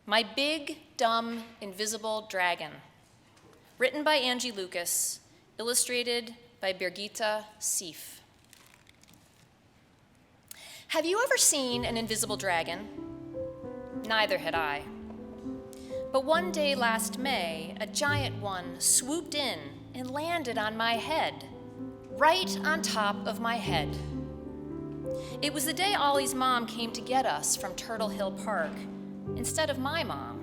My Big, Dumb, Invisible Dragon. Written by Angie, illustrated by Birgitta Sif. Have you ever seen an invisible dragon? Neither had I. But one day last May, a giant one swooped in and landed on my head, right on top of my head. It was the day Ollie's mom came to get us from Turtle Hill Park, instead of my mom.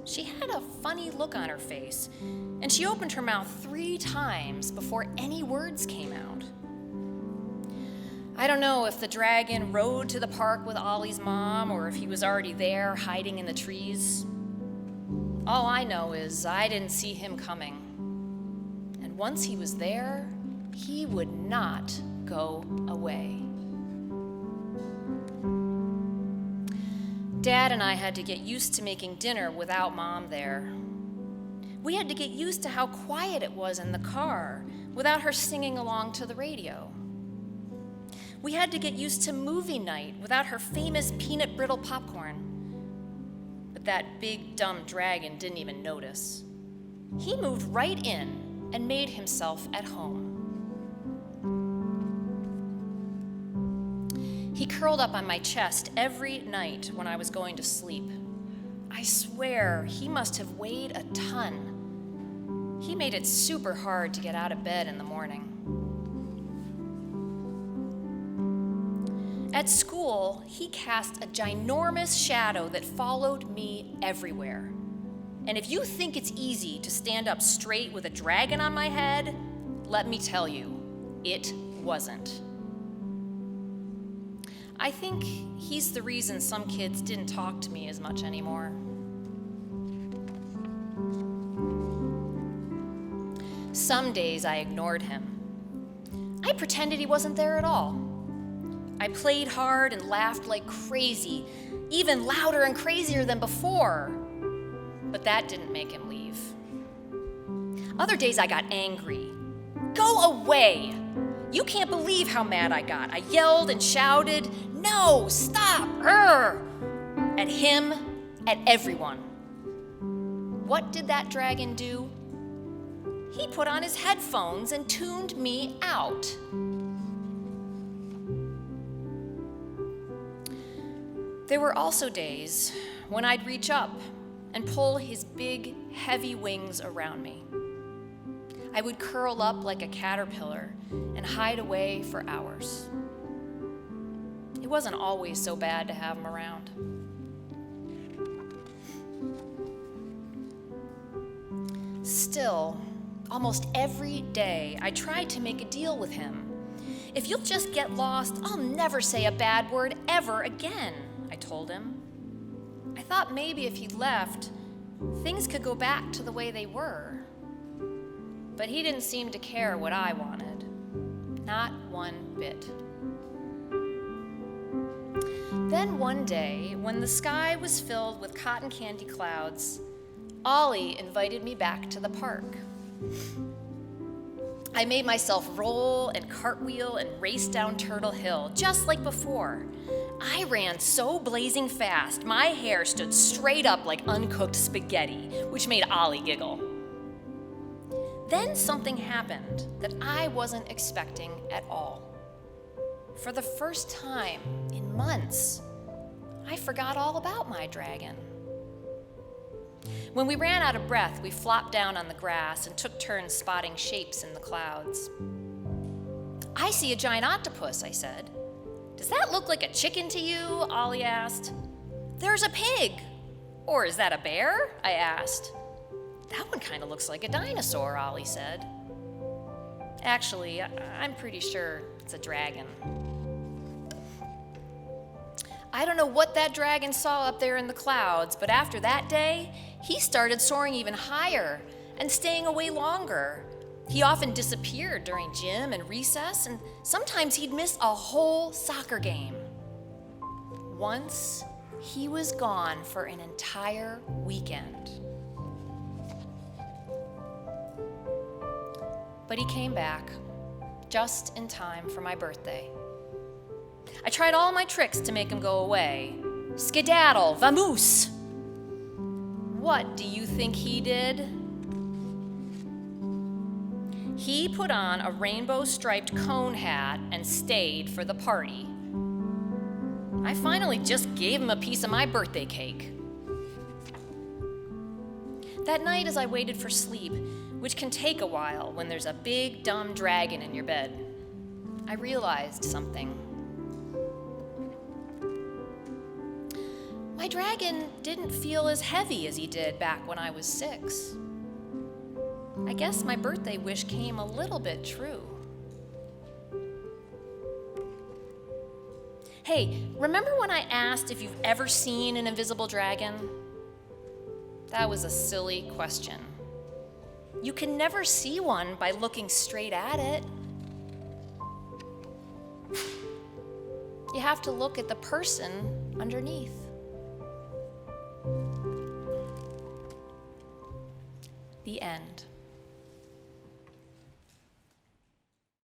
She had a funny look on her face, and she opened her mouth 3 times before any words came out. I don't know if the dragon rode to the park with Ollie's mom or if he was already there hiding in the trees. All I know is I didn't see him coming. And once he was there, he would not go away. Dad and I had to get used to making dinner without Mom there. We had to get used to how quiet it was in the car without her singing along to the radio. We had to get used to movie night without her famous peanut brittle popcorn. But that big, dumb dragon didn't even notice. He moved right in and made himself at home. He curled up on my chest every night when I was going to sleep. I swear he must have weighed a ton. He made it super hard to get out of bed in the morning. At school, he cast a ginormous shadow that followed me everywhere. And if you think it's easy to stand up straight with a dragon on my head, let me tell you, it wasn't. I think he's the reason some kids didn't talk to me as much anymore. Some days I ignored him. I pretended he wasn't there at all. I played hard and laughed like crazy, even louder and crazier than before. But that didn't make him leave. Other days I got angry. Go away! You can't believe how mad I got. I yelled and shouted, "No, stop, at him, at everyone. What did that dragon do? He put on his headphones and tuned me out. There were also days when I'd reach up and pull his big, heavy wings around me. I would curl up like a caterpillar and hide away for hours. It wasn't always so bad to have him around. Still, almost every day, I tried to make a deal with him. If you'll just get lost, I'll never say a bad word ever again, I told him. I thought maybe if he left, things could go back to the way they were. But he didn't seem to care what I wanted. Not one bit. Then one day, when the sky was filled with cotton candy clouds, Ollie invited me back to the park. I made myself roll and cartwheel and race down Turtle Hill, just like before. I ran so blazing fast, my hair stood straight up like uncooked spaghetti, which made Ollie giggle. Then something happened that I wasn't expecting at all. For the first time in months, I forgot all about my dragon. When we ran out of breath, we flopped down on the grass and took turns spotting shapes in the clouds. I see a giant octopus, I said. Does that look like a chicken to you? Ollie asked. There's a pig. Or is that a bear? I asked. That one kind of looks like a dinosaur, Ollie said. Actually, I'm pretty sure it's a dragon. I don't know what that dragon saw up there in the clouds, but after that day, he started soaring even higher and staying away longer. He often disappeared during gym and recess, and sometimes he'd miss a whole soccer game. Once, he was gone for an entire weekend. But he came back, just in time for my birthday. I tried all my tricks to make him go away. Skedaddle, vamoose! What do you think he did? He put on a rainbow-striped cone hat and stayed for the party. I finally just gave him a piece of my birthday cake. That night, as I waited for sleep, which can take a while when there's a big, dumb dragon in your bed, I realized something. My dragon didn't feel as heavy as he did back when I was 6. I guess my birthday wish came a little bit true. Hey, remember when I asked if you've ever seen an invisible dragon? That was a silly question. You can never see one by looking straight at it. You have to look at the person underneath. The end.